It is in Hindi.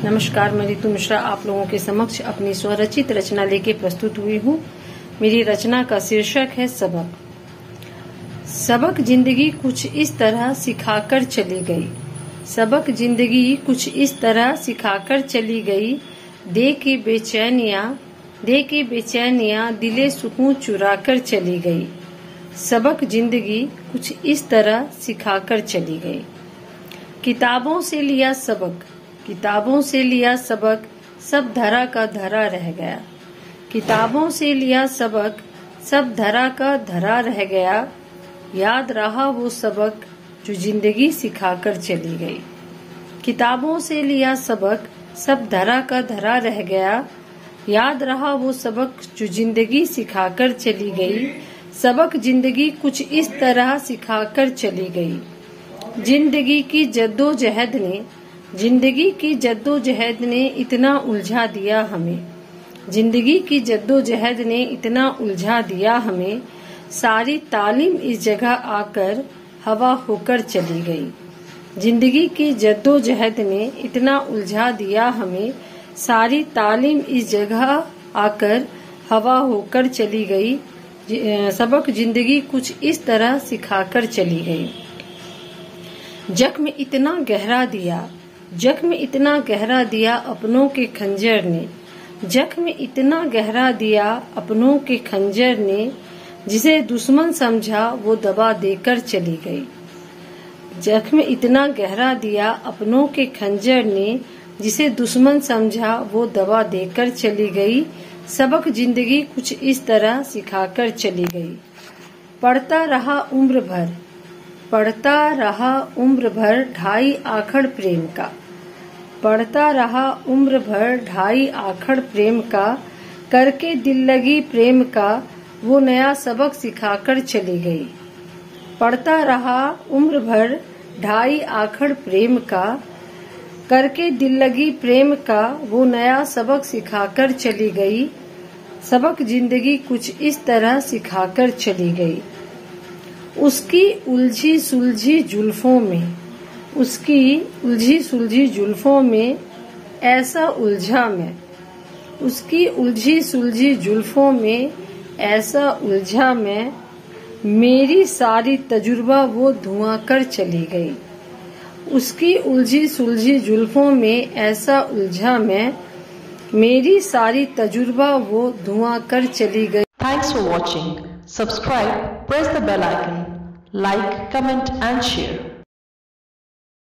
नमस्कार, मैं रितु मिश्रा आप लोगों के समक्ष अपनी स्वरचित रचना लेके प्रस्तुत हुई हूँ। मेरी रचना का शीर्षक है सबक। सबक जिंदगी कुछ इस तरह सिखाकर चली गई। सबक जिंदगी कुछ इस तरह सिखाकर चली गई। दे के बेचैनियाँ दिले सुकून चुरा कर चली गई। सबक जिंदगी कुछ इस तरह सिखाकर चली गई। किताबों से लिया सबक सब धरा का धरा रह गया। किताबों से लिया सबक सब धरा का धरा रह गया। याद रहा वो सबक जो जिंदगी सिखाकर चली गई। किताबों से लिया सबक सब धरा का धरा रह गया। याद रहा वो सबक जो जिंदगी सिखाकर चली गई। सबक जिंदगी कुछ इस तरह सिखाकर चली गई। जिंदगी की जद्दोजहद ने इतना उलझा दिया हमें। जिंदगी की जद्दोजहद ने इतना उलझा दिया हमें। सारी तालीम इस जगह आकर हवा होकर चली गई। जिंदगी की जद्दोजहद ने इतना उलझा दिया हमें। सारी तालीम इस जगह आकर हवा होकर चली गई। सबक जिंदगी कुछ इस तरह सिखाकर चली गई। जख्म इतना गहरा दिया अपनों के खंजर ने। जख्म इतना गहरा दिया अपनों के खंजर ने। जिसे दुश्मन समझा वो दबा देकर चली गई। जख्म इतना गहरा दिया अपनों के खंजर ने। जिसे दुश्मन समझा वो दबा देकर चली गई। सबक जिंदगी कुछ इस तरह सिखाकर चली गई। पढ़ता रहा उम्र भर ढाई आखड़ प्रेम का। पढ़ता रहा उम्र भर ढाई आखड़ प्रेम का। करके दिल लगी प्रेम का वो नया सबक सिखाकर चली गई। पढ़ता रहा उम्र भर ढाई आखड़ प्रेम का। करके दिल लगी प्रेम का वो नया सबक सिखाकर चली गई। सबक जिंदगी कुछ इस तरह सिखाकर चली गई। उसकी उलझी सुलझी जुल्फों में ऐसा उलझा मैं। उसकी उलझी सुलझी जुल्फों में ऐसा उलझा मैं। मेरी सारी तजुर्बा वो धुआं कर चली गई। उसकी उलझी सुलझी जुल्फों में ऐसा उलझा मैं। मेरी सारी तजुर्बा वो धुआं कर चली गई। Thanks for watching. Subscribe, press the bell icon, like, comment and share.